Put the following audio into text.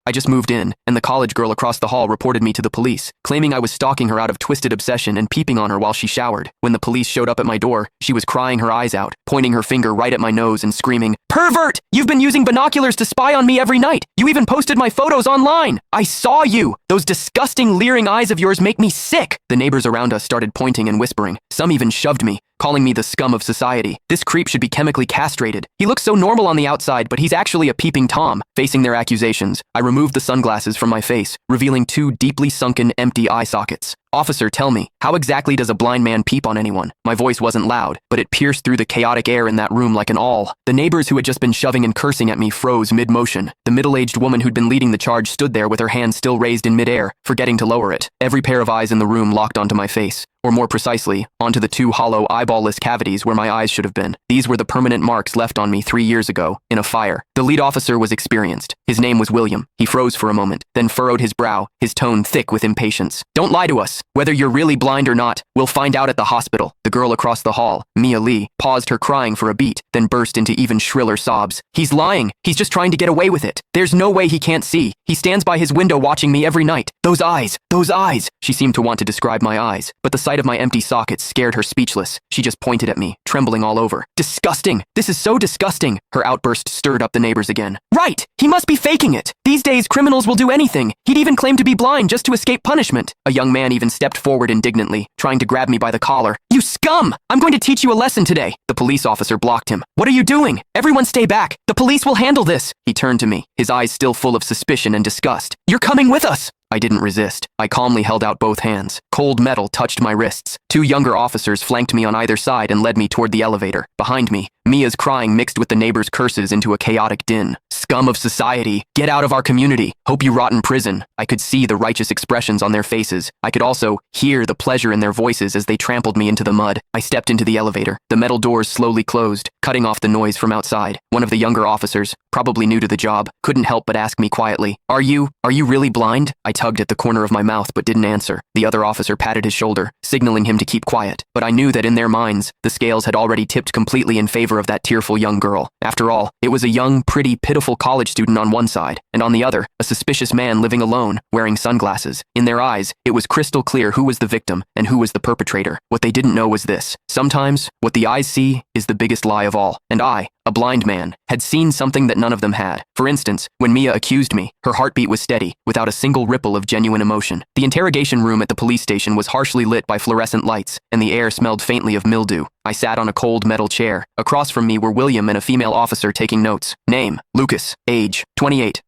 I just moved in, and the college girl across the hall reported me to the police, claiming I was stalking her out of twisted obsession and peeping on her while she showered. When the police showed up at my door, she was crying her eyes out, pointing her finger right at my nose and screaming, "Pervert! You've been using binoculars to spy on me every night! You even posted my photos online! I saw you! Those disgusting, leering eyes of yours make me sick!" The neighbors around us started pointing and whispering. Some even shoved me, calling me the scum of society. This creep should be chemically castrated. He looks so normal on the outside, but he's actually a peeping Tom. Facing their accusations, I removed the sunglasses from my face, revealing two deeply sunken, empty eye sockets. "Officer, tell me, how exactly does a blind man peep on anyone?" My voice wasn't loud, but it pierced through the chaotic air in that room like an awl. The neighbors who had just been shoving and cursing at me froze mid-motion. The middle-aged woman who'd been leading the charge stood there with her hand still raised in mid-air, forgetting to lower it. Every pair of eyes in the room locked onto my face, or more precisely, onto the two hollow, eyeball-less cavities where my eyes should have been. These were the permanent marks left on me 3 years ago, in a fire. The lead officer was experienced. His name was William. He froze for a moment, then furrowed his brow, his tone thick with impatience. "Don't lie to us. Whether you're really blind or not, we'll find out at the hospital." The girl across the hall, Mia Lee, paused her crying for a beat, then burst into even shriller sobs. "He's lying. He's just trying to get away with it. There's no way he can't see. He stands by his window watching me every night. Those eyes, those eyes." She seemed to want to describe my eyes, but the sight of my empty sockets scared her speechless. She just pointed at me, trembling all over. "Disgusting! This is so disgusting!" Her outburst stirred up the neighbors again. "Right! He must be faking it! These days, criminals will do anything. He'd even claim to be blind just to escape punishment." A young man even stepped forward indignantly, trying to grab me by the collar. "You scum! I'm going to teach you a lesson today." The police officer blocked him. "What are you doing? Everyone stay back! The police will handle this!" He turned to me, his eyes still full of suspicion and disgust. "You're coming with us!" I didn't resist. I calmly held out both hands. Cold metal touched my wrists. Two younger officers flanked me on either side and led me toward the elevator. Behind me, Mia's crying mixed with the neighbors' curses into a chaotic din. "Scum of society! Get out of our community! Hope you rot in prison!" I could see the righteous expressions on their faces. I could also hear the pleasure in their voices as they trampled me into the mud. I stepped into the elevator. The metal doors slowly closed, cutting off the noise from outside. One of the younger officers, probably new to the job, couldn't help but ask me quietly, Are you really blind?" I tugged at the corner of my mouth but didn't answer. The other officer patted his shoulder, signaling him to keep quiet. But I knew that in their minds, the scales had already tipped completely in favor of that tearful young girl. After all, it was a young, pretty, pitiful college student on one side, and on the other, a suspicious man living alone, wearing sunglasses. In their eyes, it was crystal clear who was the victim and who was the perpetrator. What they didn't know was this. Sometimes, what the eyes see is the biggest lie of all. And I, a blind man, had seen something that none of them had. For instance, when Mia accused me, her heartbeat was steady, without a single ripple of genuine emotion. The interrogation room at the police station was harshly lit by fluorescent lights, and the air smelled faintly of mildew. I sat on a cold metal chair. Across from me were William and a female officer taking notes. Name, Lucas. Age, 28.